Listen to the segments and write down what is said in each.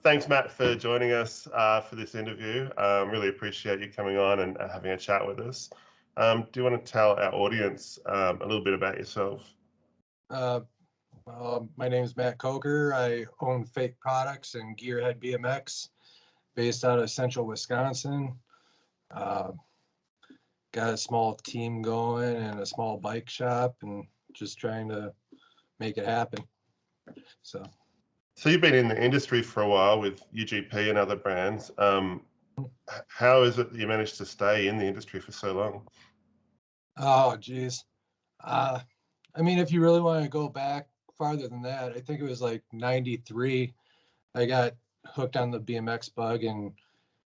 Thanks, Matt, for joining us for this interview. Really appreciate you coming on and having a chat with us. Do you want to tell our audience a little bit about yourself? Uh, my name is Matt Kocher. I own Fake Products and Gear Head BMX, based out of Central Wisconsin. Uh, got a small team going and a small bike shop, and just trying to make it happen. So, So you've been in the industry for a while with UGP and other brands. How is it that you managed to stay in the industry for so long? oh geez. Uh, I mean, if you really want to go back farther than that, I think it was like '93. I got hooked on the BMX bug, and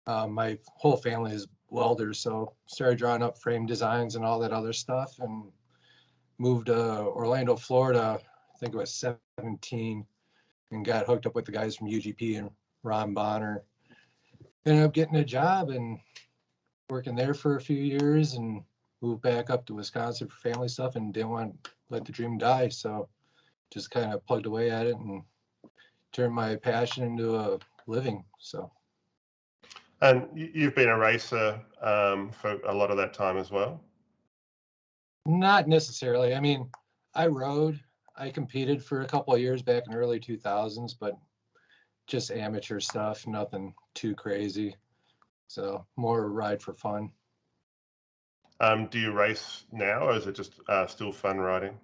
my whole family is welders, so started drawing up frame designs and all that other stuff, and moved to Orlando, Florida. I think it was 17, and got hooked up with the guys from UGP and Ron Bonner. Ended up getting a job and working there for a few years, and moved back up to Wisconsin for family stuff, and didn't want to let the dream die, so just kind of plugged away at it and turned my passion into a living. So. And you've been a racer for a lot of that time as well? Not necessarily. I mean, I rode, I competed for a couple of years back in the early 2000s, but just amateur stuff, nothing too crazy. So more ride for fun. Do you race now, or is it just still fun riding?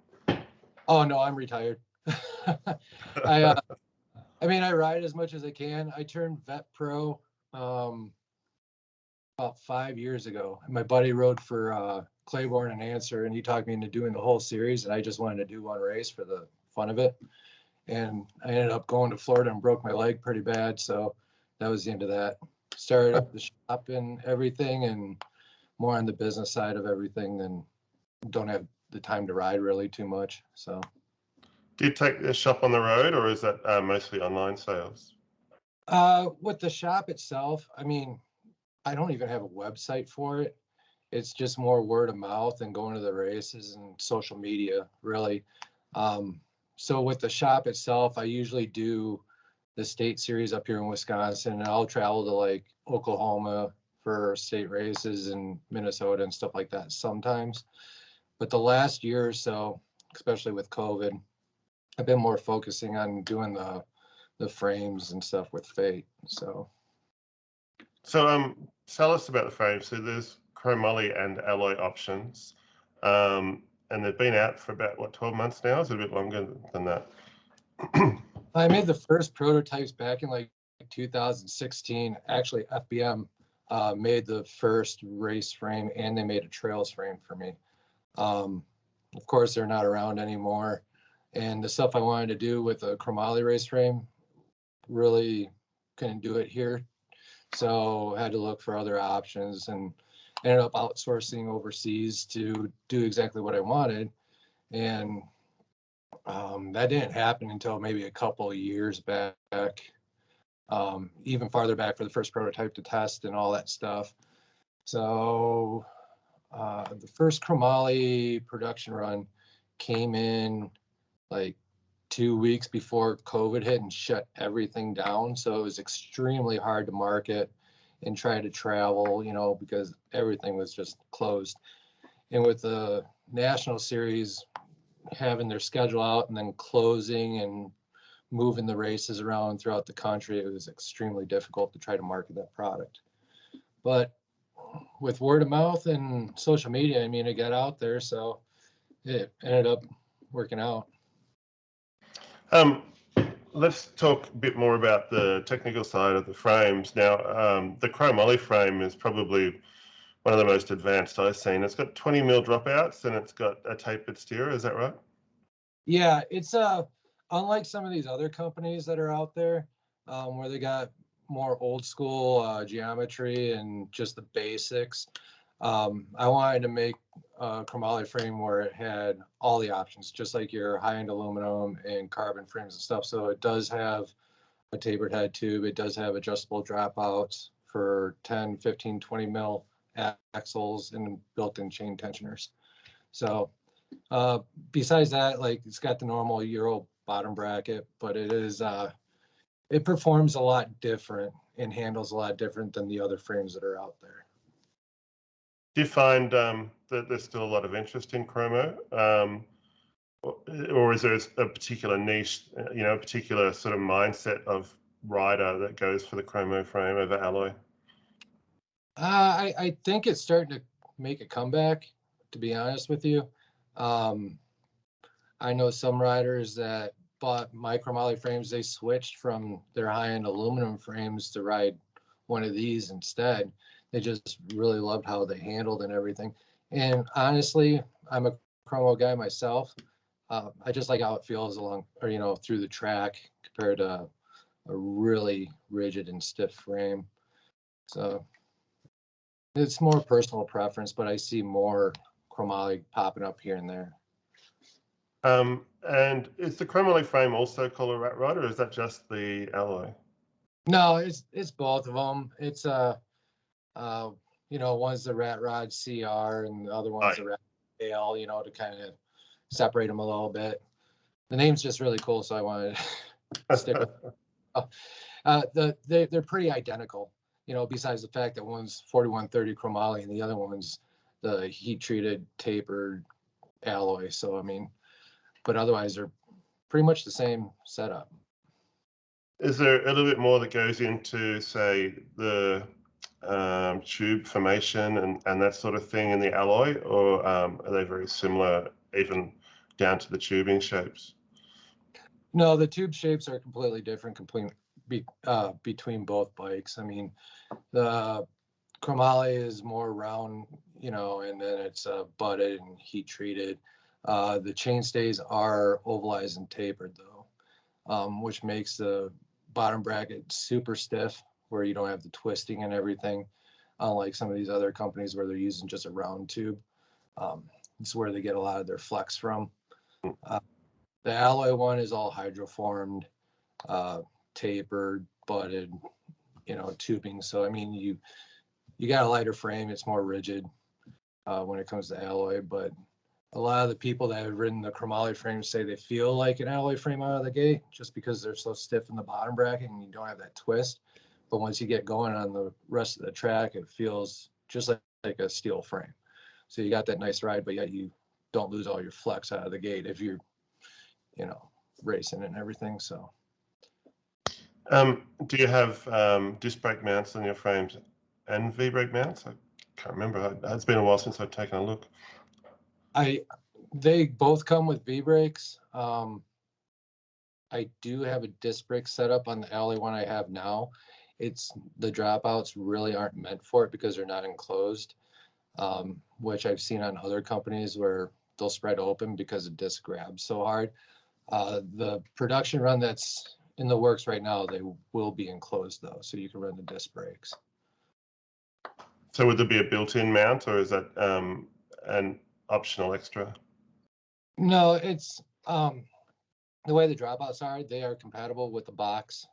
Oh no, I'm retired. I uh, I mean, I ride as much as I can. I turned vet pro um, about 5 years ago. My buddy rode for Claiborne and Answer, and he talked me into doing the whole series, and I just wanted to do one race for the fun of it. And I ended up going to Florida and broke my leg pretty bad, so that was the end of that. Started up the shop and everything, and more on the business side of everything, than don't have the time to ride really too much. So Do you take the shop on the road, or is that mostly online sales? with the shop itself, I mean, I don't even have a website for it. It's just more word of mouth and going to the races and social media, really. Um, so with the shop itself, I usually do the state series up here in Wisconsin, and I'll travel to like Oklahoma for state races and Minnesota and stuff like that sometimes. But the last year or so, especially with COVID, I've been more focusing on doing the frames and stuff with Fate. So So tell us about the frame. So there's chromoly and alloy options, and they've been out for about, what, 12 months now? Is it a bit longer than that? I made the first prototypes back in like 2016. Actually, FBM made the first race frame, and they made a trails frame for me. Um, of course, they're not around anymore. And the stuff I wanted to do with a Chromoly race frame really couldn't do it here. So I had to look for other options, and ended up outsourcing overseas to do exactly what I wanted. And that didn't happen until maybe a couple of years back, even farther back for the first prototype to test and all that stuff. So the first Chromoly production run came in like 2 weeks before COVID hit and shut everything down. So it was extremely hard to market and try to travel, because everything was just closed. And with the national series having their schedule out and then closing and moving the races around throughout the country, it was extremely difficult to try to market that product. But with word of mouth and social media, I mean, it got out there, so it ended up working out. Um, let's talk a bit more about the technical side of the frames. Now, the chromoly frame is probably one of the most advanced I've seen. It's got 20 mil dropouts and it's got a tapered steerer. Is that right? Yeah, it's unlike some of these other companies that are out there, where they got more old school geometry and just the basics. I wanted to make a chromoly frame where it had all the options, just like your high-end aluminum and carbon frames and stuff. So it does have a tapered head tube. It does have adjustable dropouts for 10, 15, 20 mil axles and built-in chain tensioners. So besides that, like, it's got the normal Euro bottom bracket, but it is it performs a lot different and handles a lot different than the other frames that are out there. Do you find that there's still a lot of interest in chromo, or is there a particular niche, a particular sort of mindset of rider that goes for the chromo frame over alloy? I think it's starting to make a comeback, to be honest with you. I know some riders that bought my Chromoly frames, they switched from their high-end aluminum frames to ride one of these instead. They just really loved how they handled and everything. And honestly, I'm a chromo guy myself. I just like how it feels along, or through the track compared to a really rigid and stiff frame. So it's more personal preference, but I see more chromoly popping up here and there. And is the Chromoly frame also called a rat rod, or is that just the alloy? No, it's both of them. It's one's the rat rod CR and the other one's the rat AL, to kind of separate them a little bit. The name's just really cool, so I wanted to stick with they're pretty identical, besides the fact that one's 4130 chromoly and the other one's the heat treated tapered alloy. So I mean, but otherwise they're pretty much the same setup. Is there a little bit more that goes into, say, the tube formation and that sort of thing in the alloy, or are they very similar, even down to the tubing shapes? No, the tube shapes are completely different between both bikes. I mean, the Chromoly is more round, and then it's butted and heat treated. The chainstays are ovalized and tapered though, which makes the bottom bracket super stiff where you don't have the twisting and everything, unlike some of these other companies where they're using just a round tube. It's where they get a lot of their flex from. The alloy one is all hydroformed, tapered, butted, tubing. So I mean, you got a lighter frame. It's more rigid when it comes to alloy. But a lot of the people that have ridden the Chromoly frames say they feel like an alloy frame out of the gate, just because they're so stiff in the bottom bracket and you don't have that twist. But once you get going on the rest of the track, it feels just like a steel frame. So you got that nice ride, but yet you don't lose all your flex out of the gate if you're racing and everything. So do you have disc brake mounts on your frames and V-brake mounts? I can't remember. It's been a while since I've taken a look. They both come with V-brakes. I do have a disc brake setup on the alley one I have now. The dropouts really aren't meant for it because they're not enclosed, which I've seen on other companies where they'll spread open because the disc grabs so hard. The production run that's in the works right now, they will be enclosed though, so you can run the disc brakes. So would there be a built-in mount, or is that an optional extra? No, it's the way the dropouts are, they are compatible with the box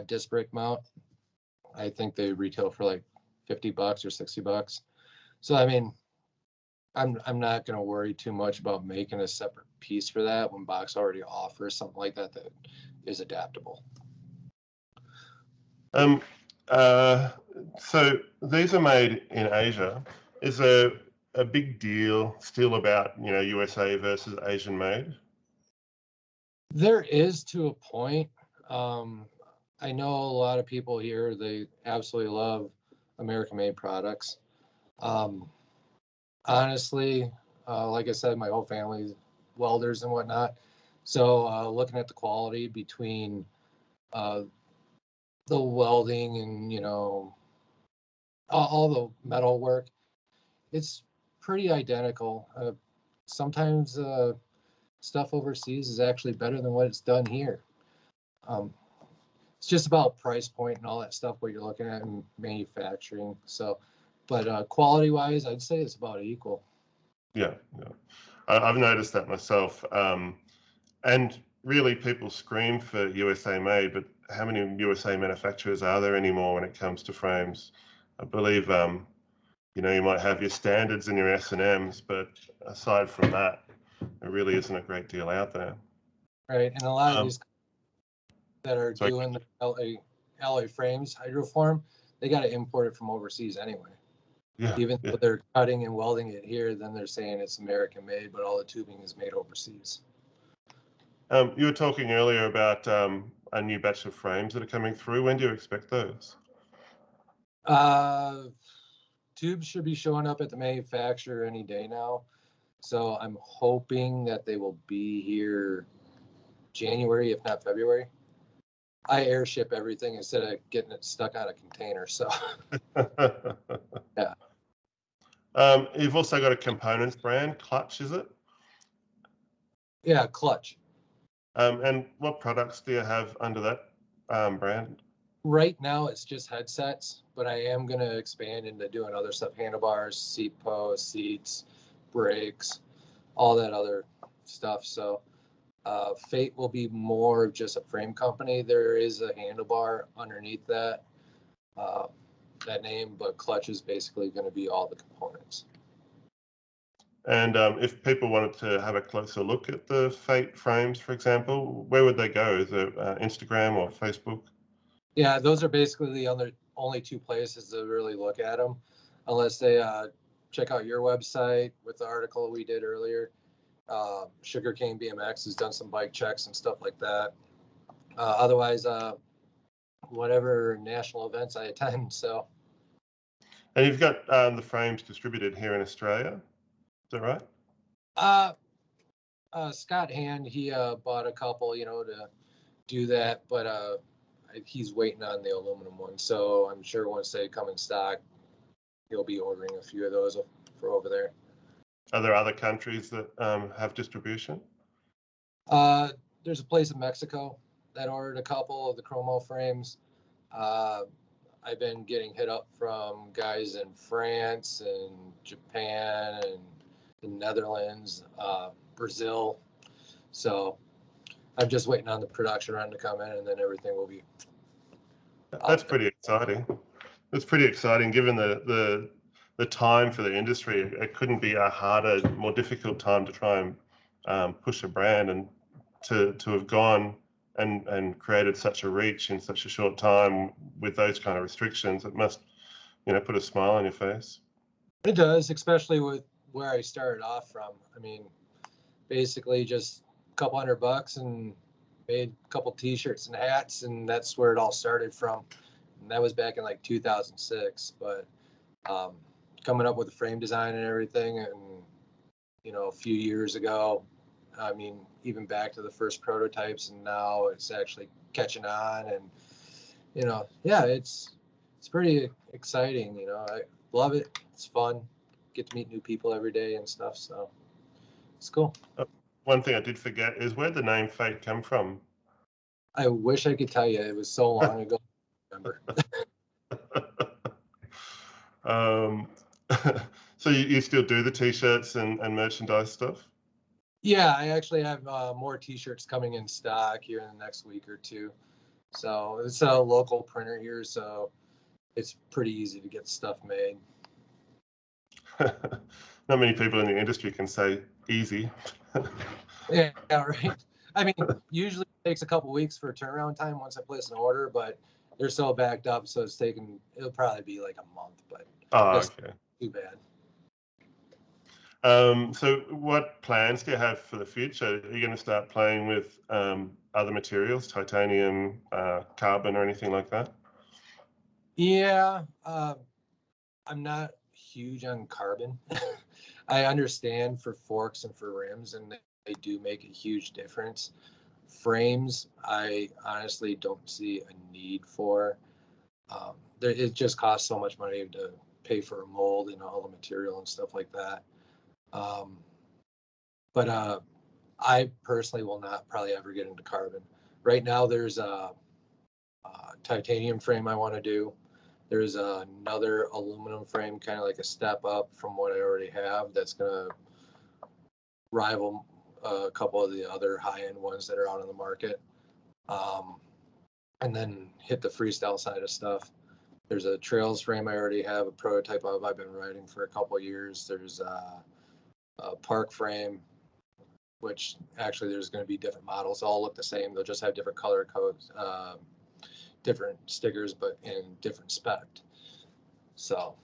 disc brake mount. I think they retail for like $50 or $60. So I mean, I'm not going to worry too much about making a separate piece for that when Box already offers something like that is adaptable. So these are made in Asia. Is there a big deal still about USA versus Asian made? There is, to a point. I know a lot of people here, they absolutely love American made products. Honestly, like I said, my whole family's welders and whatnot. So looking at the quality between the welding and all the metal work, it's pretty identical. Sometimes stuff overseas is actually better than what it's done here. It's just about price point and all that stuff, what you're looking at in manufacturing. So, but quality wise, I'd say it's about equal. Yeah. I've noticed that myself. And really, people scream for USA made, but how many USA manufacturers are there anymore when it comes to frames? I believe, you might have your standards and your S&Ms, but aside from that, there really isn't a great deal out there. Right. And a lot of these that are So doing the alloy frames hydroform, they got to import it from overseas anyway. yeah, Even yeah. though they're cutting and welding it here, then they're saying it's American made, but all the tubing is made overseas. You were talking earlier about a new batch of frames that are coming through. When do you expect those? Tubes should be showing up at the manufacturer any day now. So I'm hoping that they will be here January, if not February. I airship everything instead of getting it stuck on a container. So yeah. You've also got a components brand, Clutch, is it? Yeah, Clutch. And what products do you have under that brand? Right now it's just headsets, but I am going to expand into doing other stuff, handlebars, seat posts, seats, brakes, all that other stuff. So Fate will be more of just a frame company. There is a handlebar underneath uh, that name, but Clutch is basically going to be all the components. And if people wanted to have a closer look at the Fate frames, for example, where would they go? Is it Instagram or Facebook? Yeah, those are basically the only two places to really look at them, unless they check out your website with the article we did earlier. Sugarcane BMX has done some bike checks and stuff like that. Otherwise, whatever national events I attend. So, And you've got the frames distributed here in Australia. Is that right? uh, Scott Hand, he bought a couple, to do that, but he's waiting on the aluminum one. So I'm sure once they come in stock, he'll be ordering a few of those for over there. Are there other countries that have distribution? There's a place in Mexico that ordered a couple of the chromo frames. Uh, I've been getting hit up from guys in France and Japan and the Netherlands, Brazil. So I'm just waiting on the production run to come in, and then everything will be That's out there. pretty exciting. That's pretty exciting, given the time for the industry. It couldn't be a harder, more difficult time to try and push a brand, and to have gone and created such a reach in such a short time with those kind of restrictions. It must, put a smile on your face. It does, especially with where I started off from. I mean, basically just a couple $100 and made a couple T-shirts and hats, and that's where it all started from. And that was back in like 2006. But um, coming up with the frame design and everything, and a few years ago, I mean, even back to the first prototypes, and now it's actually catching on, and yeah, it's pretty exciting. I love it. It's fun. Get to meet new people every day and stuff. So it's cool. One thing I did forget is where the name Fate come from. I wish I could tell you. It was so long ago. I remember. um, so you still do the t-shirts and merchandise stuff? Yeah, I actually have more T-shirts coming in stock here in the next week or two. So it's a local printer here, so it's pretty easy to get stuff made. Not many people in the industry can say easy. Yeah, right. I mean, usually it takes a couple weeks for turnaround time once I place an order, but they're so backed up, so it'll probably be like a month, but Oh, that's okay. too bad. So what plans do you have for the future? Are you going to start playing with other materials, titanium, carbon, or anything like that? Yeah, I'm not huge on carbon. I understand for forks and for rims, and they do make a huge difference. Frames, I honestly don't see a need for. It just costs so much money to pay for a mold and all the material and stuff like that. Um, but I personally will not probably ever get into carbon. Right now, there's a titanium frame I want to do. There's another aluminum frame, kind of like a step up from what I already have. That's gonna rival a couple of the other high-end ones that are out on the market. Um, and then hit the freestyle side of stuff. There's a trails frame I already have a prototype of. I've been riding for a couple of years. There's a park frame, which actually there's going to be different models. They all look the same. They'll just have different color codes, different stickers, but in different spec. So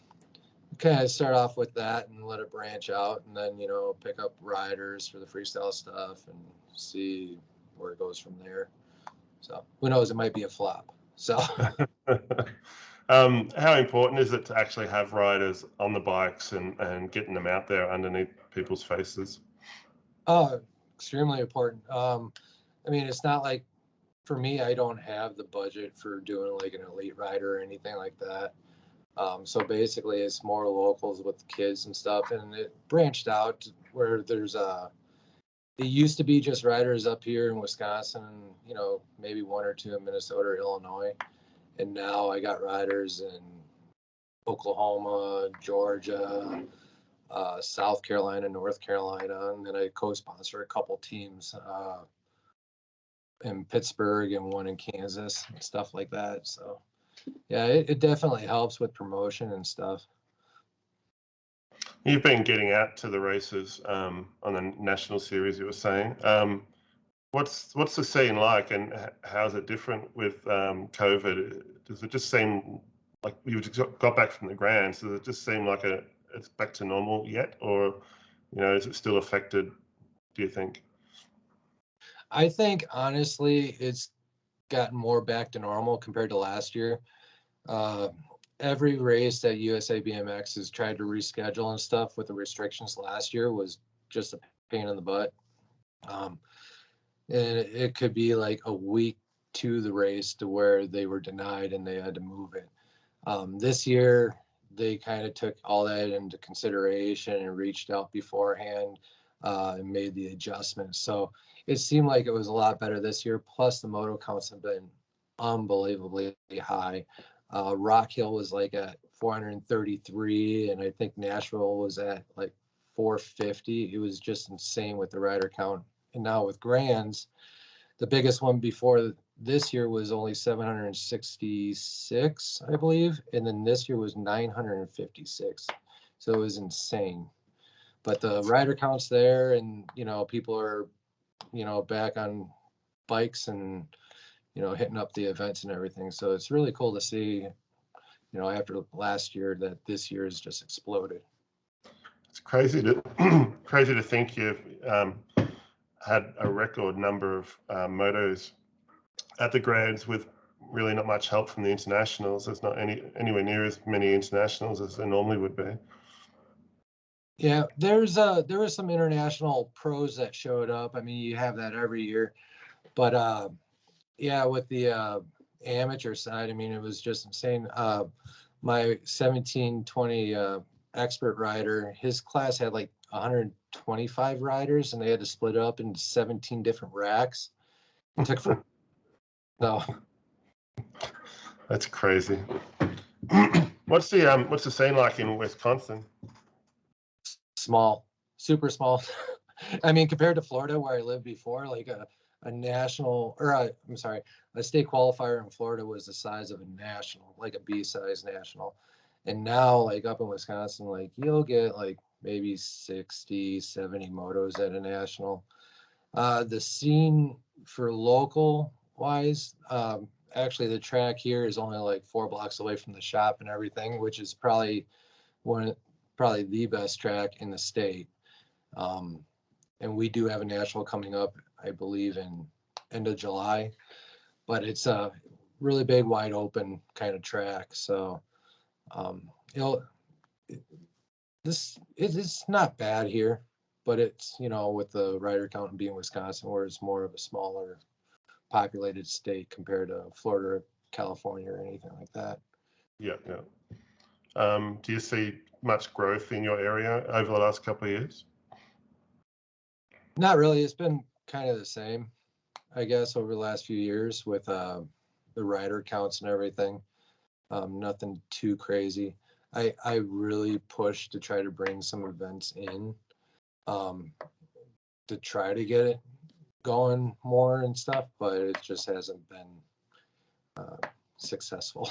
kind of start off with that and let it branch out, and then, you know, pick up riders for the freestyle stuff and see where it goes from there. So who knows, it might be a flop. So how important is it to actually have riders on the bikes and getting them out there underneath people's faces? extremely important. I mean, it's not like, for me, I don't have the budget for doing like an elite rider or anything like that. So basically it's more locals with the kids and stuff, and it branched out where there's it used to be just riders up here in Wisconsin, you know, maybe one or two in Minnesota or Illinois. And now I got riders in Oklahoma, Georgia, South Carolina, North Carolina, and then I co-sponsor a couple teams in Pittsburgh and one in Kansas and stuff like that. So yeah, it definitely helps with promotion and stuff. You've been getting out to the races on the national series, you were saying. What's the scene like, and how's it different with COVID? Does it just seem like you just got back from the Grands? Does it just seem like it's back to normal yet, or, you know, is it still affected, do you think? I think honestly, it's gotten more back to normal compared to last year. Uh, every race that USA BMX has tried to reschedule and stuff with the restrictions last year was just a pain in the butt. Um, and it could be like a week to the race to where they were denied and they had to move it. This year, they kind of took all that into consideration and reached out beforehand and made the adjustments. So it seemed like it was a lot better this year. Plus, the moto counts have been unbelievably high. Rock Hill was like at 433, and I think Nashville was at like 450. It was just insane with the rider count. And now with Grands, the biggest one before this year was only 766, I believe, and then this year was 956. So it was insane. But the rider count's there, and, you know, people are, you know, back on bikes and, you know, hitting up the events and everything. So it's really cool to see, you know, after last year, that this year has just exploded. It's crazy to crazy to think you've had a record number of motos at the Grands with really not much help from the internationals. There's not anywhere near as many internationals as there normally would be. Yeah, there was some international pros that showed up. I mean, you have that every year, but yeah, with the amateur side, I mean, it was just insane. My 1720 expert rider, his class had like 125 riders, and they had to split it up into 17 different racks. It took for so That's crazy. What's the scene like in Wisconsin? small, super small. I mean, compared to Florida, where I lived before, like a national, or I'm sorry, a state qualifier in Florida was the size of a national, like a B-size national. And now, like up in Wisconsin, like you'll get like maybe 60, 70 motos at a national. The scene for local wise, actually the track here is only like 4 blocks away from the shop and everything, which is probably probably the best track in the state. Um, and we do have a national coming up, I believe, in end of July, but it's a really big, wide open kind of track. So it'll it's not bad here, but it's, you know, with the rider count being Wisconsin, where it's more of a smaller populated state compared to Florida, California, or anything like that. Yeah, yeah. Do you see much growth in your area over the last couple of years? Not really. It's been kind of the same, I guess, over the last few years with the rider counts and everything. Nothing too crazy. I really push to try to bring some events in um, to try to get it going more and stuff, but it just hasn't been successful.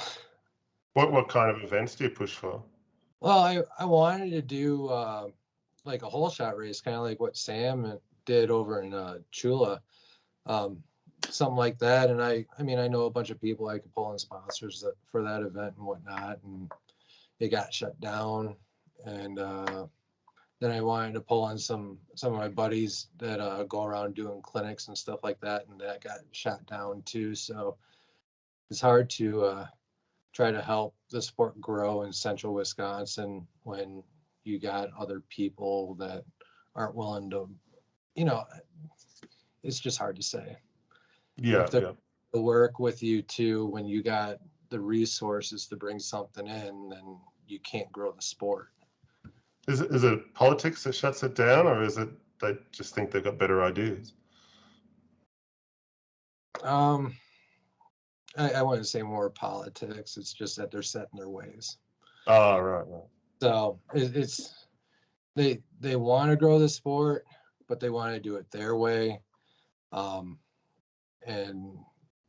What kind of events do you push for? Well, I wanted to do like a whole shot race, kind of like what Sam did over in Chula, um, something like that. And I mean, I know a bunch of people I could pull in sponsors for that event and whatnot, and it got shut down. And then I wanted to pull in some of my buddies that go around doing clinics and stuff like that, and that got shut down too. So it's hard to try to help the sport grow in central Wisconsin when you got other people that aren't willing to, you know, it's just hard to say. Yeah, If they're yeah. to work with you too, when you got the resources to bring something in, then you can't grow the sport. Is it politics that shuts it down, or is it they just think they've got better ideas? Um, I wouldn't say more politics. It's just that they're set in their ways. Oh, right, right. So it's they want to grow the sport, but they want to do it their way. Um, and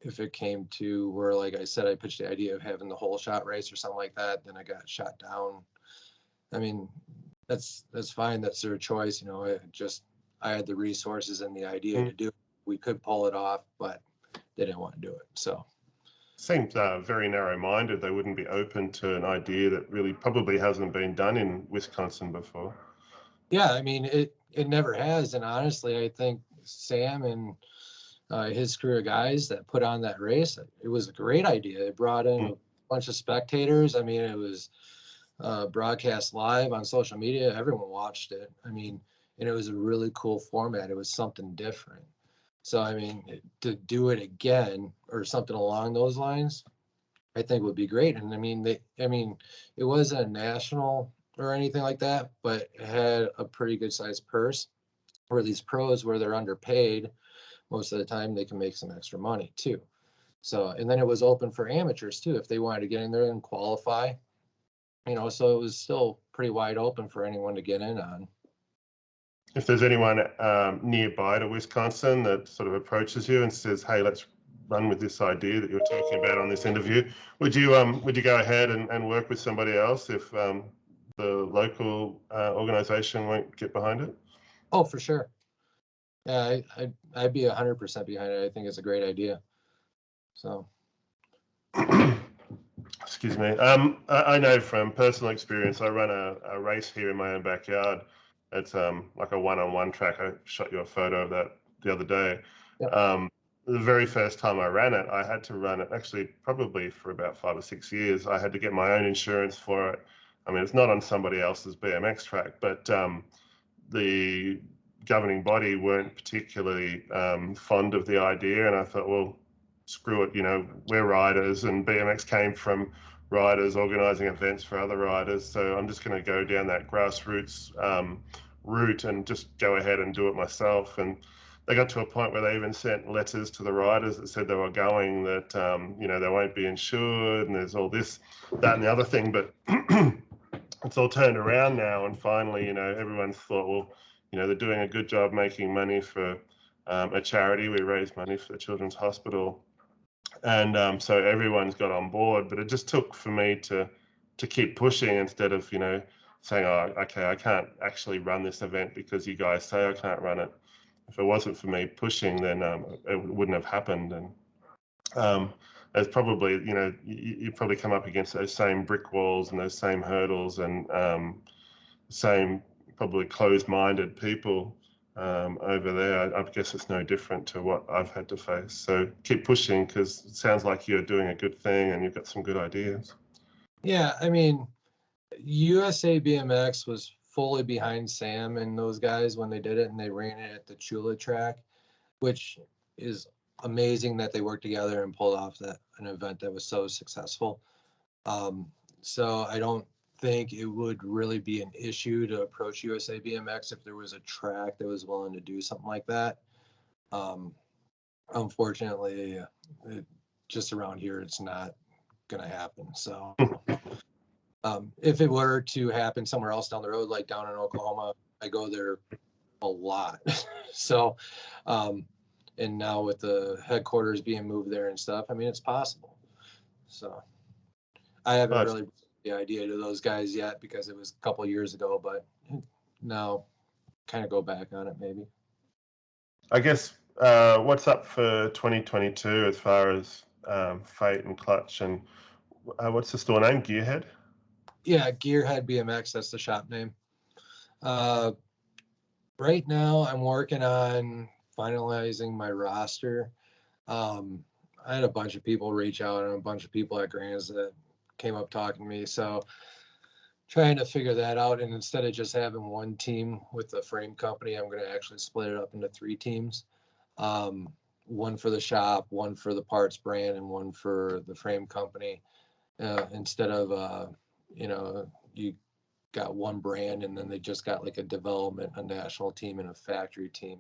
if it came to where, like I said, I pitched the idea of having the whole shot race or something like that, then I got shot down. I mean, that's fine. That's their choice. You know, I had the resources and the idea Mm. to do it. We could pull it off, but they didn't want to do it. So Seems very narrow-minded. They wouldn't be open to an idea that really probably hasn't been done in Wisconsin before. yeah, I mean, it never has. And honestly, I think Sam and his crew of guys that put on that race, it was a great idea. It brought in Mm. a bunch of spectators. I mean, it was broadcast live on social media. Everyone watched it. I mean, and it was a really cool format. It was something different. So, I mean, to do it again or something along those lines, I think would be great. And I mean, it wasn't a national or anything like that, but it had a pretty good sized purse. Where these pros, where they're underpaid, most of the time they can make some extra money too. So, and then it was open for amateurs too, if they wanted to get in there and qualify, so it was still pretty wide open for anyone to get in on. If there's anyone nearby to Wisconsin that sort of approaches you and says, "Hey, let's run with this idea that you're talking about on this interview," would you go ahead and work with somebody else if the local organisation won't get behind it? Oh, for sure. Yeah, I'd be 100% behind it. I think it's a great idea. So, Excuse me. I know from personal experience, I run a race here in my own backyard. It's like a one-on-one track. I shot you a photo of that the other day. yep. Um, the very first time I ran it, I had to run it actually probably for about 5 or 6 years. I had to get my own insurance for it. I mean, it's not on somebody else's BMX track, but the governing body weren't particularly fond of the idea, and I thought, well, screw it, we're riders, and BMX came from riders organising events for other riders, so I'm just going to go down that grassroots route and just go ahead and do it myself. And they got to a point where they even sent letters to the riders that said they were going, that they won't be insured, and there's all this, that, and the other thing, but it's all turned around now, and finally, everyone's thought, well, they're doing a good job making money for a charity. We raise money for the Children's Hospital, and so everyone's got on board. But it just took for me to keep pushing instead of saying, oh, okay, I can't actually run this event because you guys say I can't run it. If it wasn't for me pushing, then it wouldn't have happened. And there's probably, you probably come up against those same brick walls and those same hurdles, and same probably closed-minded people over there. I guess it's no different to what I've had to face. So keep pushing, because it sounds like you're doing a good thing and you've got some good ideas. Yeah, I mean, USA BMX was fully behind Sam and those guys when they did it, and they ran it at the Chula track, which is amazing that they worked together and pulled off an event that was so successful. Um, so I don't think it would really be an issue to approach USA BMX if there was a track that was willing to do something like that. Um, Unfortunately, just around here, it's not going to happen. So if it were to happen somewhere else down the road, like down in Oklahoma, I go there a lot. So, and now with the headquarters being moved there and stuff, I mean, it's possible. So I haven't But really the idea to those guys yet because it was a couple of years ago, but now kind of go back on it maybe. I guess what's up for 2022 as far as Fate and Clutch, and what's the store name? Gear Head? Yeah, Gear Head BMX, that's the shop name. Uh, right now, I'm working on finalizing my roster. I had a bunch of people reach out and a bunch of people at Grands that came up talking to me. So trying to figure that out. And instead of just having one team with the frame company, I'm going to actually split it up into 3 teams. One for the shop, one for the parts brand, and one for the frame company. Instead of, you got one brand and then they just got like a development, a national team, and a factory team.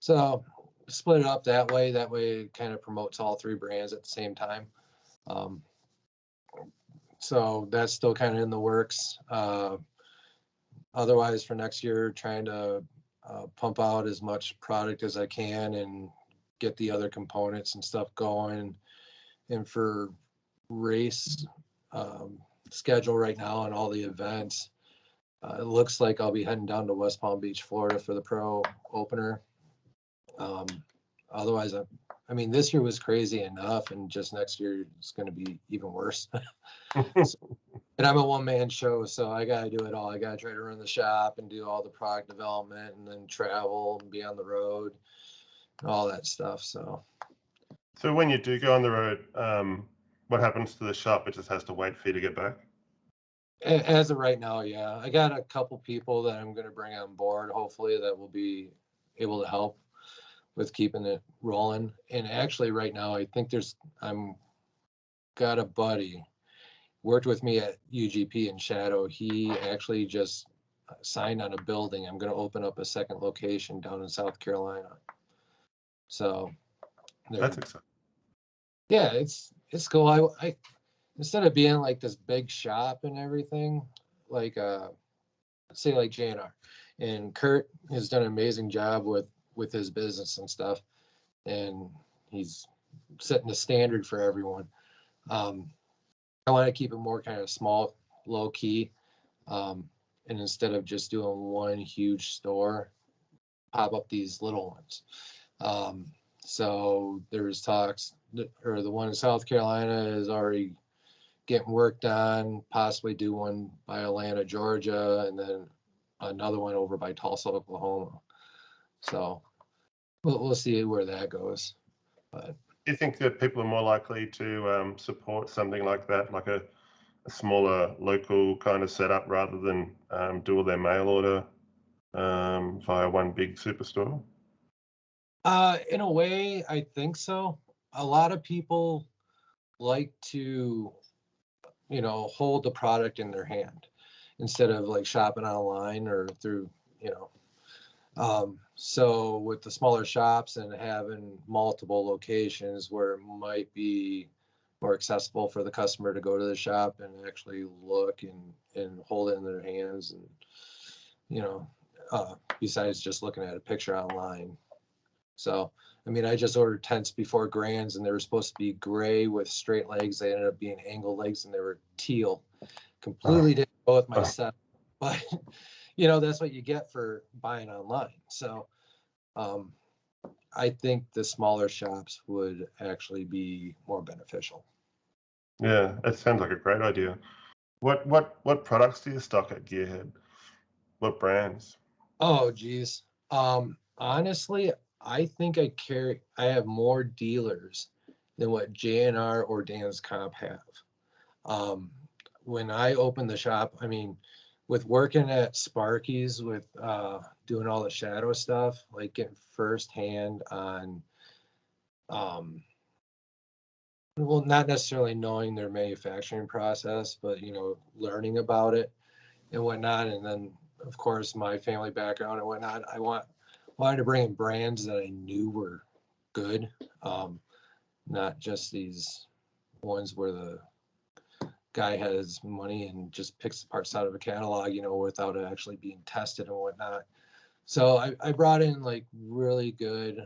So split it up that way. That way it kind of promotes all 3 brands at the same time. Um, so that's still kind of in the works. Otherwise, for next year, trying to pump out as much product as I can and get the other components and stuff going. And for race schedule right now and all the events, it looks like I'll be heading down to West Palm Beach, Florida for the pro opener. Um, Otherwise, I mean, this year was crazy enough, and just next year it's going to be even worse. So, and I'm a one-man show, so I got to do it all. I got to try to run the shop and do all the product development, and then travel and be on the road, and all that stuff. So when you do go on the road, what happens to the shop? It just has to wait for you to get back? as of right now, yeah, I got a couple people that I'm going to bring on board, hopefully, that will be able to help with keeping it rolling. And actually, right now, I think I'm got a buddy worked with me at UGP in Shadow. He actually just signed on a building. I'm going to open up a second location down in South Carolina. So That's exciting. yeah, it's cool. I instead of being like this big shop and everything, like say like JNR, and Kurt has done an amazing job with his business and stuff, and he's setting the standard for everyone. Um, I want to keep it more kind of small, low key. And instead of just doing one huge store, pop up these little ones. So there's talks, or the one in South Carolina is already getting worked on, possibly do one by Atlanta, Georgia, and then another one over by Tulsa, Oklahoma. So we'll see where that goes. But Do you think that people are more likely to support something like that, like a smaller local kind of setup, rather than do all their mail order via one big superstore? in a way, I think so. A lot of people like to, hold the product in their hand instead of like shopping online or through, you know. So with the smaller shops and having multiple locations where it might be more accessible for the customer to go to the shop and actually look and hold it in their hands and, you know, besides just looking at a picture online. So, I mean, I just ordered tents before Grands and they were supposed to be gray with straight legs. They ended up being angled legs and they were teal. Completely didn't go with my set, but that's what you get for buying online. So, um, I think the smaller shops would actually be more beneficial. Yeah, it sounds like a great idea. What products do you stock at Gearhead? What brands? Oh, geez. Honestly, I have more dealers than what JNR or Dan's Comp have. Um, when I opened the shop, I mean, with working at Sparky's with doing all the shadow stuff, like getting firsthand on, um, well, not necessarily knowing their manufacturing process, but learning about it and whatnot. And then, of course, my family background and whatnot. Wanted to bring in brands that I knew were good, not just these ones where the guy has money and just picks the parts out of a catalog, without it actually being tested and whatnot. So I brought in like really good,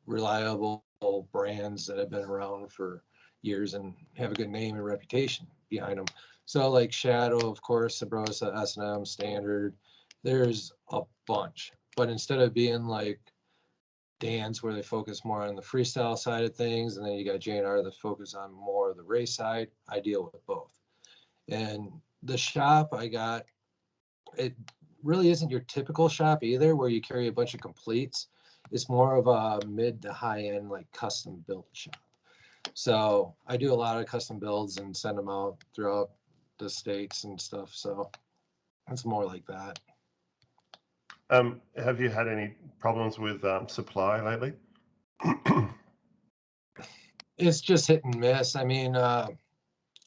reliable brands that have been around for years and have a good name and reputation behind them. So like Shadow, of course, Sabrosa, S&M, Standard, there's a bunch. But instead of being like Dan's where they focus more on the freestyle side of things, and then you got J&R that focus on more of the race side. I deal with both. And the shop I got, it really isn't your typical shop either, where you carry a bunch of completes. It's more of a mid to high end, like custom built shop. So I do a lot of custom builds and send them out throughout the states and stuff. So it's more like that. Have you had any problems with supply lately? It's just hit and miss. I mean,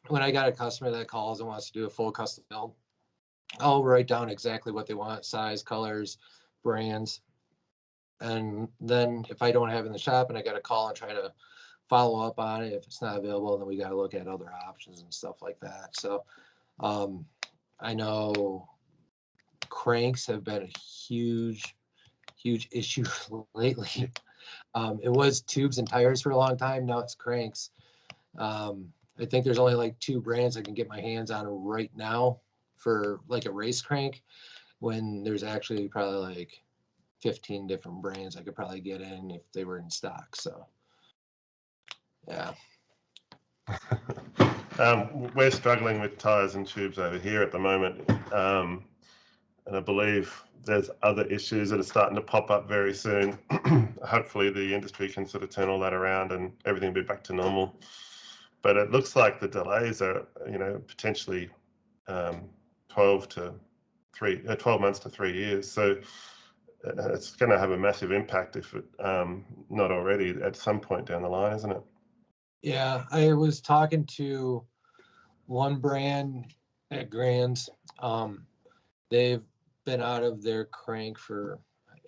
when I got a customer that calls and wants to do a full custom build, I'll write down exactly what they want, size, colors, brands. And then if I don't have it in the shop and I got to call and try to follow up on it, if it's not available, then we got to look at other options and stuff like that. So I know cranks have been a huge issue lately. It was tubes and tires for a long time. Now it's cranks. I think there's only like 2 brands I can get my hands on right now for like a race crank, when there's actually probably like 15 different brands I could probably get in if they were in stock. So yeah. We're struggling with tires and tubes over here at the moment. And I believe there's other issues that are starting to pop up very soon. Hopefully the industry can sort of turn all that around and everything be back to normal. But it looks like the delays are, potentially 12 months to 3 years. So it's going to have a massive impact if it not already at some point down the line, isn't it? Yeah, I was talking to one brand at Grand's. They've been out of their crank for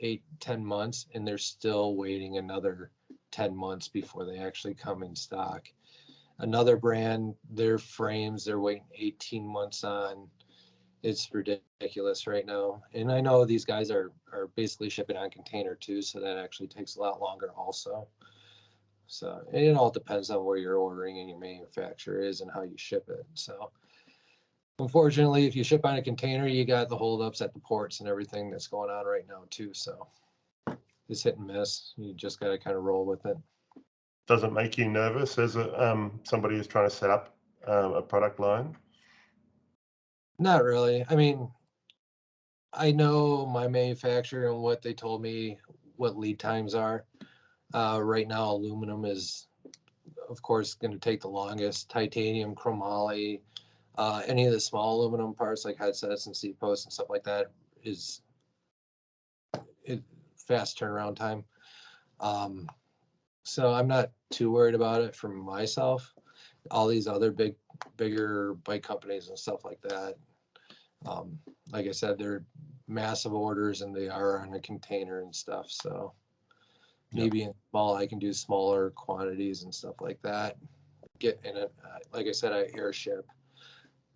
8-10 months, and they're still waiting another 10 months before they actually come in stock. Another brand, their frames, they're waiting 18 months on. It's ridiculous right now. And I know these guys are basically shipping on container too, so that actually takes a lot longer also. So it all depends on where you're ordering and your manufacturer is and how you ship it. So unfortunately, if you ship on a container, you got the holdups at the ports and everything that's going on right now too. So it's hit and miss. You just got to kind of roll with it. Does it make you nervous as somebody who's trying to set up a product line? Not really. I mean, I know my manufacturer and what they told me what lead times are. Right now, aluminum is, of course, going to take the longest. Titanium, chromoly, any of the small aluminum parts like headsets and seat posts and stuff like that is fast turnaround time. So I'm not too worried about it for myself. All these other bigger bike companies and stuff like that, like I said, they're massive orders and they are on a container and stuff. So maybe in small, I can do smaller quantities and stuff like that. Get in it, like I said, I airship,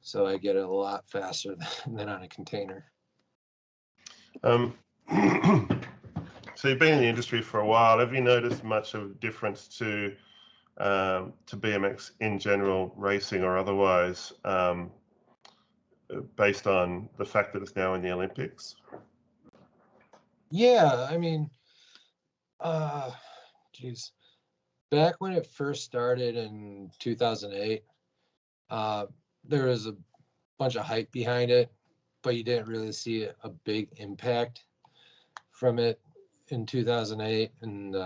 so I get it a lot faster than on a container. So you've been in the industry for a while. Have you noticed much of a difference to BMX in general, racing or otherwise, based on the fact that it's now in the Olympics? Yeah, I mean, geez, back when it first started in 2008, there was a bunch of hype behind it, but you didn't really see a big impact from it in 2008 and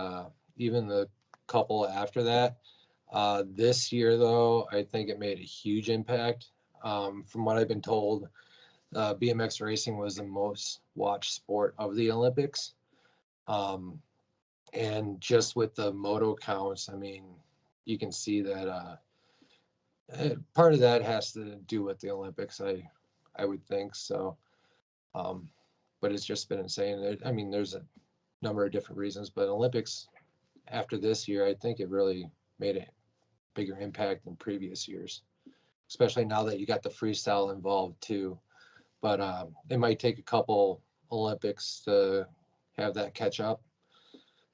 even the couple after that. This year, though, I think it made a huge impact. From what I've been told, BMX racing was the most watched sport of the Olympics. And just with the moto counts, I mean, you can see that part of that has to do with the Olympics, I would think so. But it's just been insane. I mean, there's a number of different reasons, but Olympics after this year, I think it really made a bigger impact than previous years, especially now that you got the freestyle involved too. But it might take a couple Olympics to have that catch up.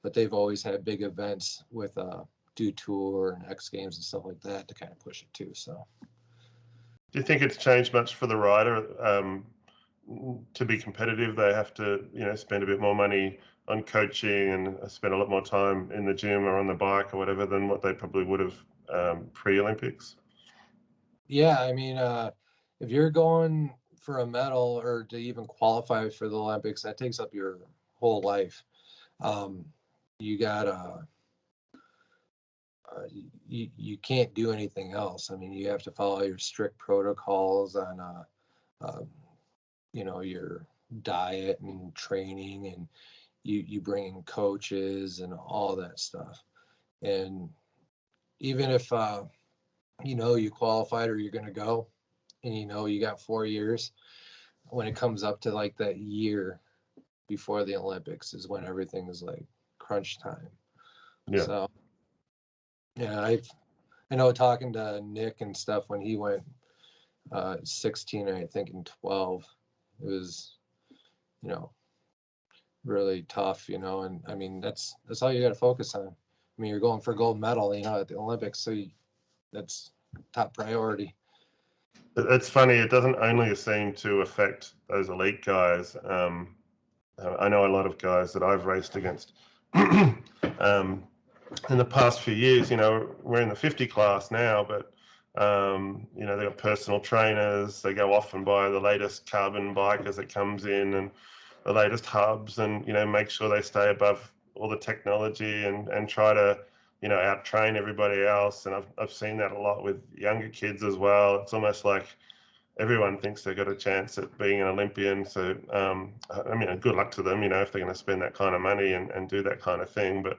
But they've always had big events with Do Tour and X Games and stuff like that to kind of push it too. So, Do you think it's changed much for the rider? to be competitive, they have to, spend a bit more money on coaching and spend a lot more time in the gym or on the bike or whatever than what they probably would have pre-Olympics. Yeah, I mean, if you're going for a medal or to even qualify for the Olympics, that takes up your whole life. Um, you got you can't do anything else. I mean, you have to follow your strict protocols on uh, your diet and training, and you bring in coaches and all that stuff. And even if you qualified or you're going to go, and you got 4 years, when it comes up to like that year before the Olympics is when everything is like crunch time. Yeah. So yeah, I know talking to Nick and stuff when he went 16, I think in 12, it was, you know, really tough, and I mean that's all you got to focus on. I mean, you're going for a gold medal, at the Olympics, so that's top priority. It's funny, it doesn't only seem to affect those elite guys. I know a lot of guys that I've raced against um, in the past few years. We're in the 50 class now, but they've got personal trainers. They go off and buy the latest carbon bike as it comes in and the latest hubs, and make sure they stay above all the technology and try to out train everybody else. And I've seen that a lot with younger kids as well. It's almost like everyone thinks they've got a chance at being an Olympian. So, I mean, good luck to them, if they're going to spend that kind of money and do that kind of thing. But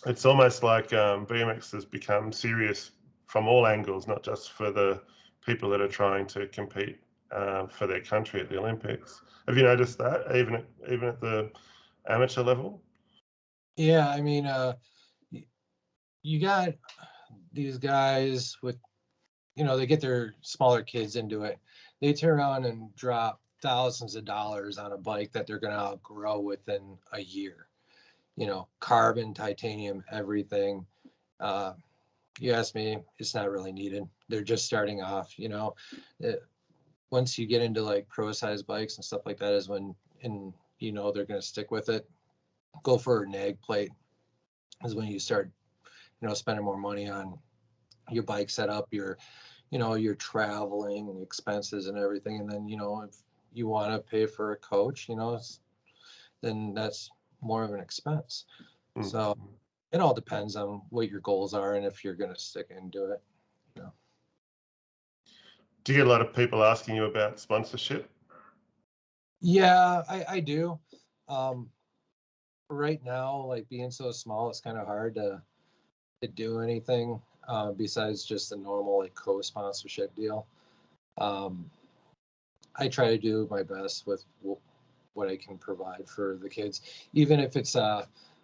it's almost like BMX has become serious from all angles, not just for the people that are trying to compete for their country at the Olympics. Have you noticed that, even at the amateur level? Yeah, I mean, you got these guys with, they get their smaller kids into it. They turn around and drop thousands of dollars on a bike that they're going to outgrow within a year. Carbon, titanium, everything. Uh, you ask me, it's not really needed. They're just starting off. Once you get into like pro size bikes and stuff like that is when, and they're going to stick with it. Go for a nag plate is when you start, spending more money on your bike setup, your traveling expenses and everything. And then, if you want to pay for a coach, then that's more of an expense. So Mm. it all depends on what your goals are and if you're going to stick into it. Do you get a lot of people asking you about sponsorship? Yeah, I do. Um, right now, like being so small, it's kind of hard to do anything besides just the normal like co-sponsorship deal. Um, I try to do my best with what I can provide for the kids, even if it's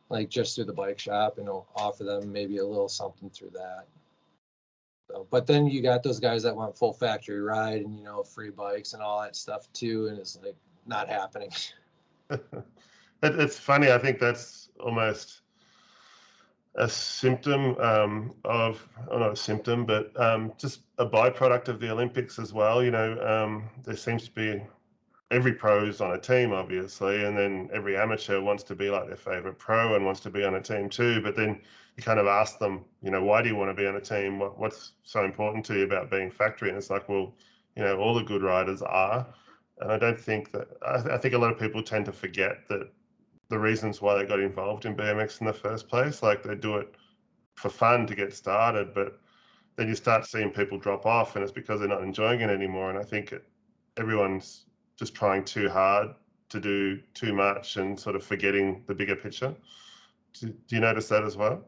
like just through the bike shop, offer them maybe a little something through that. So, but then you got those guys that want full factory ride and free bikes and all that stuff too, and it's like not happening. It's funny. I think that's almost a symptom or not a symptom, but just a byproduct of the Olympics as well. There seems to be every pro's on a team, obviously, and then every amateur wants to be like their favorite pro and wants to be on a team too. But then you kind of ask them, why do you want to be on a team? What's so important to you about being factory? And it's like, well, all the good riders are. And I don't think that, I think a lot of people tend to forget that the reasons why they got involved in BMX in the first place, like they do it for fun to get started, but then you start seeing people drop off and it's because they're not enjoying it anymore. And I think everyone's just trying too hard to do too much and sort of forgetting the bigger picture. Do you notice that as well?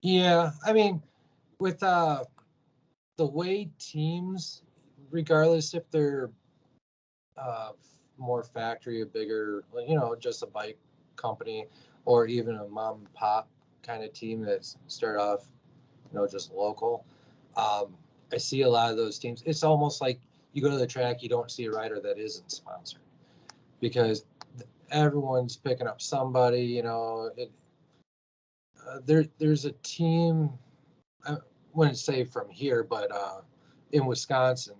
Yeah, I mean, with the way teams, regardless if they're uh, more factory, a bigger, just a bike company, or even a mom and pop kind of team that's start off, just local. I see a lot of those teams. It's almost like you go to the track, you don't see a rider that isn't sponsored because everyone's picking up somebody. There's a team. I wouldn't say from here, but in Wisconsin,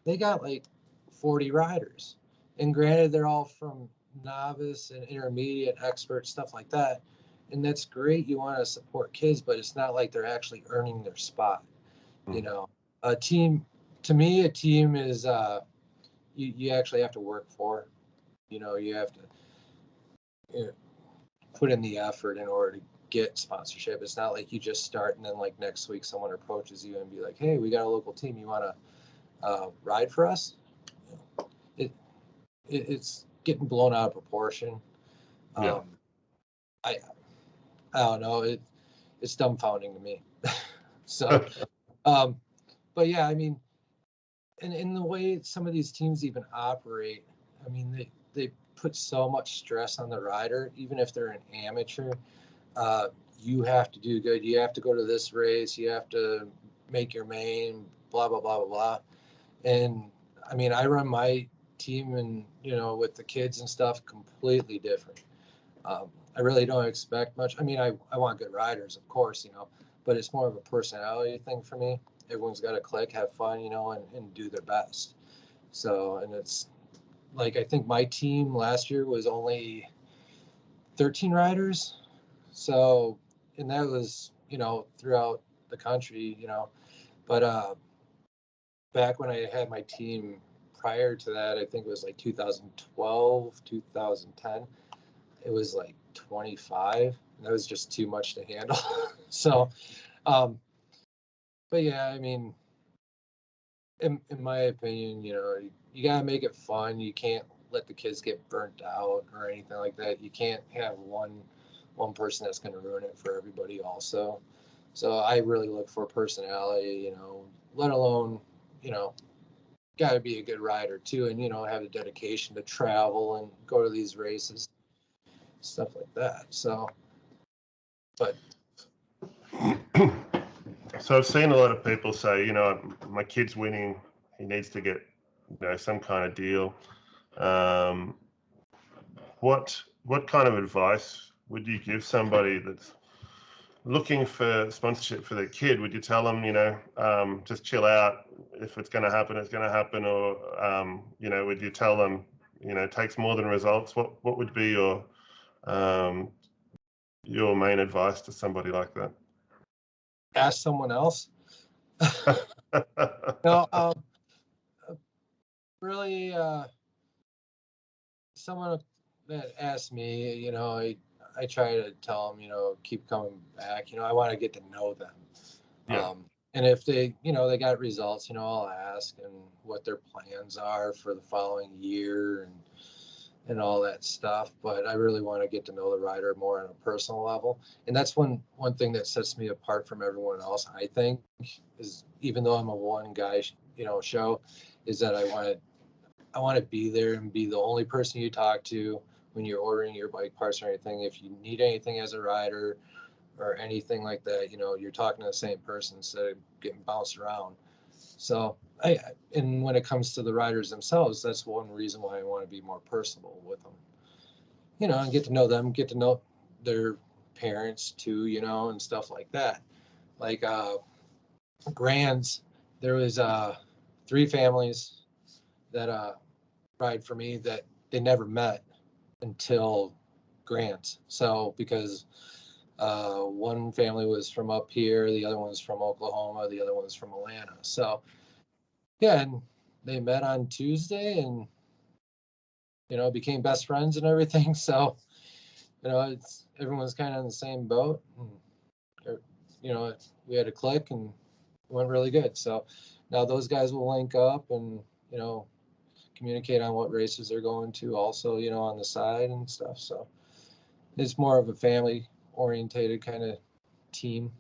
they got like 40 riders. And granted, they're all from novice and intermediate, expert, stuff like that. And that's great. You want to support kids, but it's not like they're actually earning their spot. You Mm. know, a team, to me, a team is you actually have to work for. You have to put in the effort in order to get sponsorship. It's not like you just start and then like next week someone approaches you and be like, "Hey, we got a local team. You want to ride for us?" It, it's getting blown out of proportion. Yeah. Um, I I don't know. It's dumbfounding to me. So, um, but yeah, I mean, and in the way some of these teams even operate, I mean, they put so much stress on the rider, even if they're an amateur. Uh, you have to do good. You have to go to this race. You have to make your main. Blah blah blah blah blah. And I mean, I run my team and with the kids and stuff completely different. I really don't expect much. I mean, I want good riders, of course, but it's more of a personality thing for me. Everyone's got to click, have fun, and do their best. So, and it's like, I think my team last year was only 13 riders. So, and that was, throughout the country, but back when I had my team prior to that, I think it was like 2012, 2010. It was like 25. That was just too much to handle. So, um, but yeah, I mean, in my opinion, you gotta make it fun. You can't let the kids get burnt out or anything like that. You can't have one person that's going to ruin it for everybody also. So I really look for personality, let alone, you know, got to be a good rider too, and have the dedication to travel and go to these races, stuff like that. So, but So I've seen a lot of people say, my kid's winning, he needs to get, some kind of deal. Um, what kind of advice would you give somebody that's looking for sponsorship for their kid? Would you tell them, just chill out. If it's going to happen, it's going to happen, or would you tell them, it takes more than results? What would be um, your main advice to somebody like ask someone else. that? No, really, someone that asked me, I try to tell them, keep coming back. I want to get to know them. Yeah, And if they got results, I'll ask and what their plans are for the following year and all that stuff. But I really want to get to know the rider more on a personal level. And that's one thing that sets me apart from everyone else, I think, is even though I'm a one guy, show, is that I want to be there and be the only person you talk to when you're ordering your bike parts or anything. If you need anything as a rider or anything like that, you're talking to the same person instead of getting bounced around. So and when it comes to the riders themselves, that's one reason why I want to be more personable with them, and get to know them, get to know their parents too, and stuff like that. Like Grands, there was three families that ride for me that they never met until Grant. So because one family was from up here, the other one's from Oklahoma, the other one's from Atlanta. So yeah, and they met on Tuesday and became best friends and everything. So it's everyone's kind of in the same boat. And, we had a click and it went really good. So now those guys will link up and you know communicate on what races they're going to also, on the side and stuff. So it's more of a family orientated kind of team.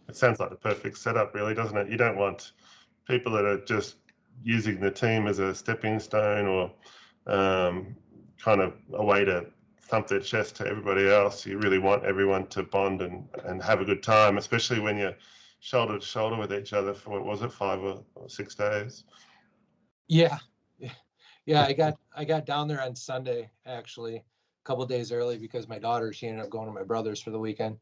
it sounds like the perfect setup, really, doesn't it? You don't want people that are just using the team as a stepping stone or kind of a way to thump their chest to everybody else. You really want everyone to bond and have a good time, especially when you're shoulder to shoulder with each other for, what was it, 5 or 6 days? Yeah. Yeah. I got down there on Sunday, actually, a couple of days early because my daughter, she ended up going to my brother's for the weekend.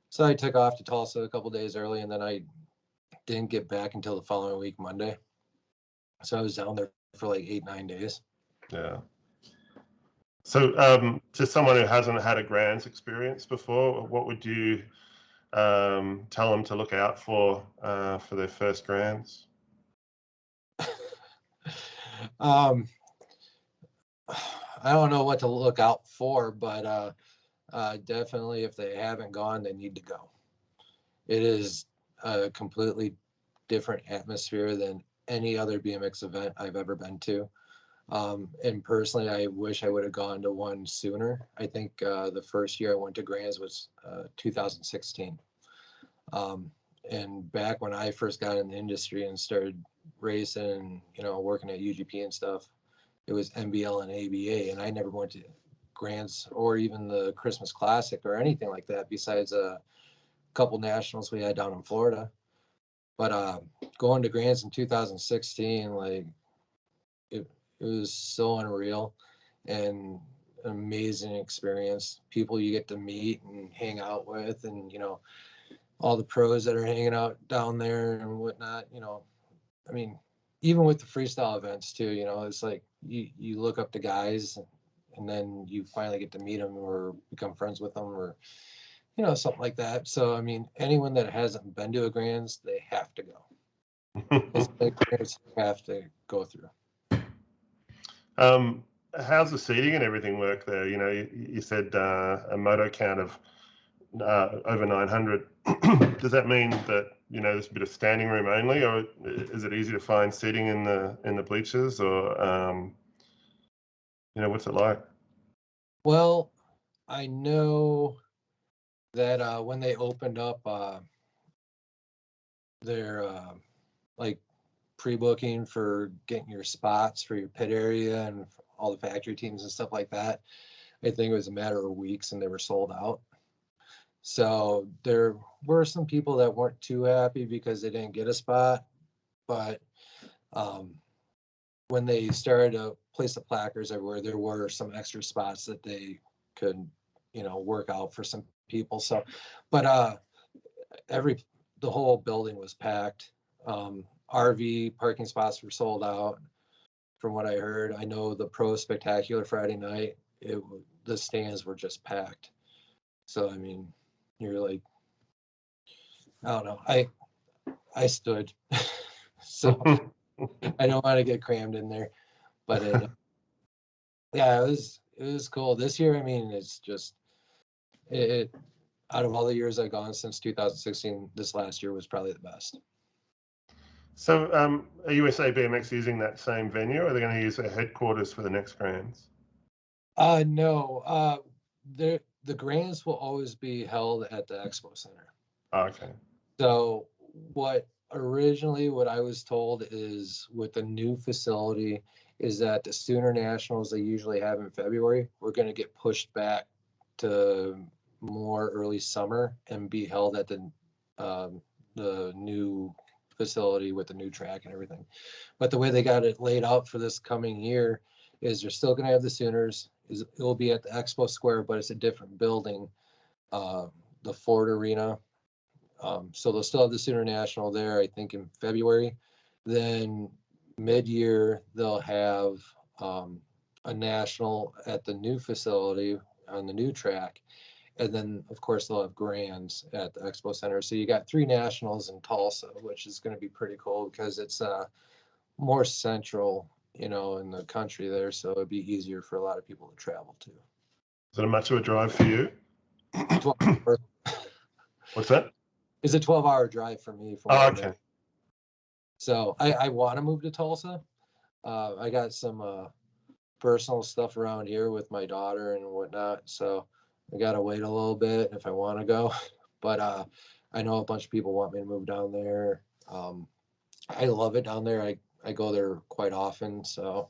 So I took off to Tulsa a couple of days early and then I didn't get back until the following week, Monday. So I was down there for like 8, 9 days. Yeah. So, to someone who hasn't had a Grands experience before, what would you tell them to look out for their first Grands? Um, I don't know what to look out for, but definitely if they haven't gone, they need to go. It is a completely different atmosphere than any other BMX event I've ever been to. And personally, I wish I would have gone to one sooner. I think the first year I went to Grands was 2016. Um, and back when I first got in the industry and started racing, you know, working at UGP and stuff, it was NBL and ABA, and I never went to Grands or even the Christmas Classic or anything like that besides a couple nationals we had down in Florida. But going to Grands in 2016, like it was so unreal and an amazing experience. People you get to meet and hang out with, and you know, all the pros that are hanging out down there and whatnot. You know, I mean, even with the freestyle events too, you know, it's like you look up to guys and then you finally get to meet them or become friends with them or, you know, something like that. So, I mean, anyone that hasn't been to a Grands, they have to go. It's an experience you have to go through. Um, how's the seating and everything work there? You know, you said a moto count of over 900. Does that mean that, you know, there's a bit of standing room only, or is it easy to find seating in the bleachers, or you know, what's it like? Well, I know that when they opened up their like pre-booking for getting your spots for your pit area and all the factory teams and stuff like that, I think it was a matter of weeks and they were sold out. So there were some people that weren't too happy because they didn't get a spot, but um, when they started to place the placards everywhere, there were some extra spots that they could, you know, work out for some people. So, but every the whole building was packed. RV parking spots were sold out. From what I heard, I know the Pro Spectacular Friday night, the stands were just packed. So I mean, you're like, I don't know. I stood, so I don't want to get crammed in there. But yeah, it was cool this year. I mean, it's just it out of all the years I've gone since 2016, this last year was probably the best. So, are USA BMX using that same venue, or are they going to use their headquarters for the next Grands? No, the Grands will always be held at the Expo Center. Oh, okay. So what I was told is with the new facility is that the Sooner Nationals they usually have in February, we're going to get pushed back to more early summer and be held at the new facility with the new track and everything. But the way they got it laid out for this coming year is they're still going to have the Sooners. It will be at the Expo Square, but it's a different building, uh, the Ford Arena. So they'll still have the Sooner National there, I think, in February. Then mid-year they'll have a national at the new facility on the new track, and then of course they'll have Grands at the Expo Center. So you got three nationals in Tulsa, which is going to be pretty cool because it's more central, you know, in the country there. So it'd be easier for a lot of people to travel to. Is it much of a drive for you? 12 hours What's that? is a 12-hour drive for me from where Oh, I'm at. okay. So I want to move to Tulsa. I got some personal stuff around here with my daughter and whatnot. So I got to wait a little bit if I want to go. But I know a bunch of people want me to move down there. I love it down there. I go there quite often. So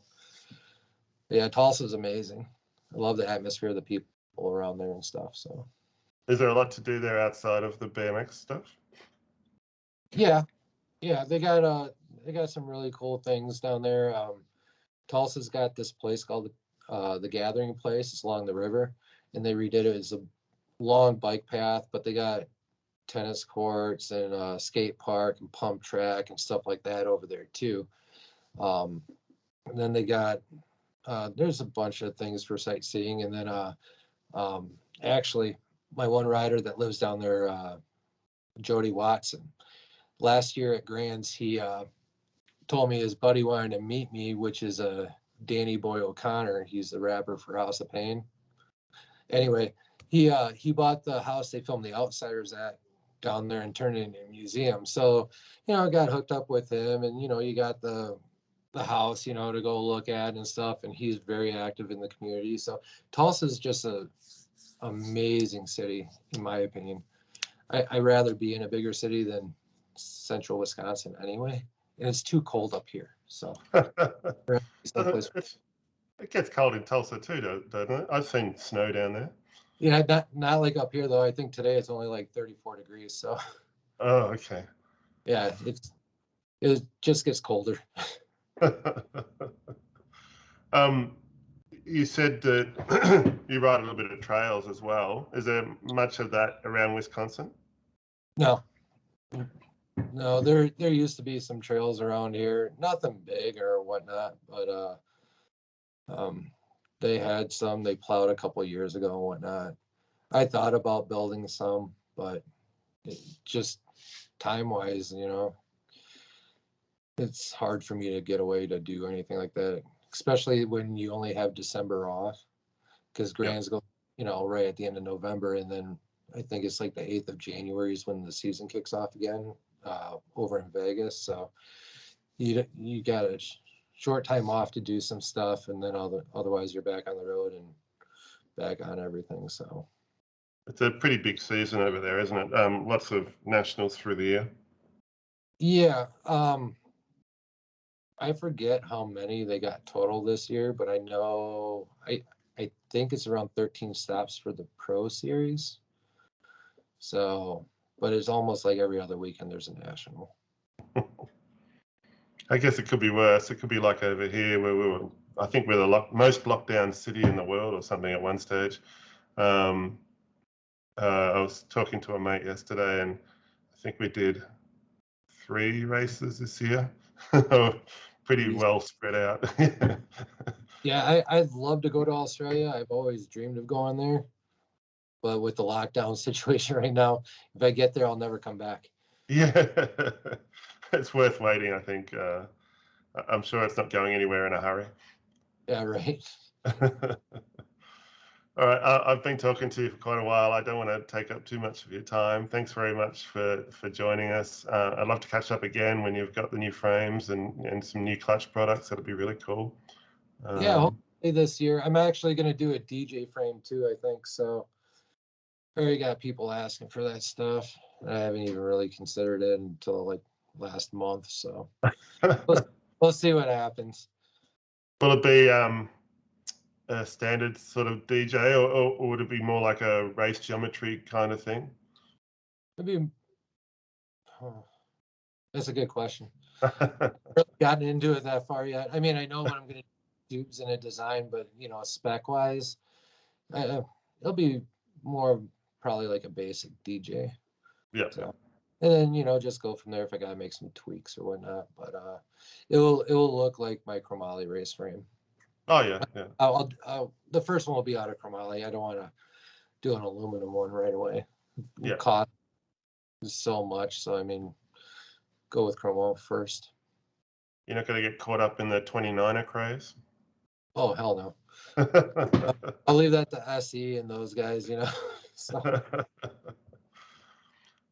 yeah, Tulsa's amazing. I love the atmosphere, the people around there and stuff. So Is there a lot to do there outside of the BMX stuff? yeah, yeah, they got some really cool things down there. Tulsa's got this place called the Gathering Place. It's along the river, and they redid it as a long bike path, but they got tennis courts and a skate park and pump track and stuff like that over there too. And then they got There's a bunch of things for sightseeing, and then um, actually, my one rider that lives down there, Jody Watson. Last year at Grants, he told me his buddy wanted to meet me, which is Danny Boy O'Connor. He's the rapper for House of Pain. Anyway, he bought the house they filmed The Outsiders at down there and turned it into a museum. So, I got hooked up with him, and you got the house, to go look at and stuff. And he's very active in the community. So Tulsa is just a amazing city, in my opinion. I'd rather be in a bigger city than central Wisconsin anyway. And it's too cold up here. So someplace. It gets cold in Tulsa too, doesn't it? I've seen snow down there. Yeah, not like up here though. I think today it's only like 34 degrees. So Oh, okay. yeah, it just gets colder. um, you said that you ride a little bit of trails as well. Is there much of that around Wisconsin? No, no, there used to be some trails around here, nothing big or whatnot, but they had some they plowed a couple of years ago and whatnot. I thought about building some, but just time wise, it's hard for me to get away to do anything like that, especially when you only have December off, because Yeah. Grands go, right at the end of November, and then I think it's like the 8th of January is when the season kicks off again over in Vegas. So you got a short time off to do some stuff, and then otherwise you're back on the road and back on everything. So It's a pretty big season over there, isn't it? Lots of nationals through the year. yeah, I forget how many they got total this year, but I know I think it's around 13 stops for the Pro Series. So, but it's almost like every other weekend there's a national. I guess it could be worse. It could be like over here where I think we're the most locked down city in the world or something at one stage. Um, I was talking to a mate yesterday, and I think we did 3 races this year. Pretty well spread out. Yeah, I'd love to go to Australia. I've always dreamed of going there, but with the lockdown situation right now, if I get there, I'll never come back. Yeah, it's worth waiting, I think. I'm sure it's not going anywhere in a hurry. Yeah, right. All right, I've been talking to you for quite a while. I don't want to take up too much of your time. Thanks very much for joining us. I'd love to catch up again when you've got the new frames and some new clutch products. That'd be really cool. Yeah, hopefully this year. I'm actually going to do a DJ frame too, I think. So I already got people asking for that stuff. I haven't even really considered it until like last month. So we'll see what happens. Will it be a standard sort of DJ, or would it be more like a race geometry kind of thing? Maybe that's a good question. Really gotten into it that far yet. I mean, I know what I'm going to do tubes in a design, but spec wise, it'll be more probably like a basic DJ. Yeah. So, and then just go from there if I gotta make some tweaks or whatnot. But it will look like my Chromoly race frame. Oh yeah, yeah. The first one will be out of Chromoly. I don't want to do an aluminum one right away. Yeah. Cost so much, so I mean, go with chromo first. You're not going to get caught up in the 29er craze? Oh hell no! I'll leave that to SE and those guys. So.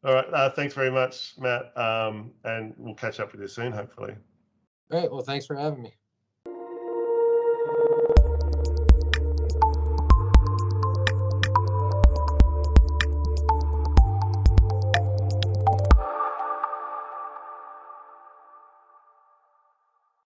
All right. Thanks very much, Matt. And we'll catch up with you soon, hopefully. All right. Well, thanks for having me.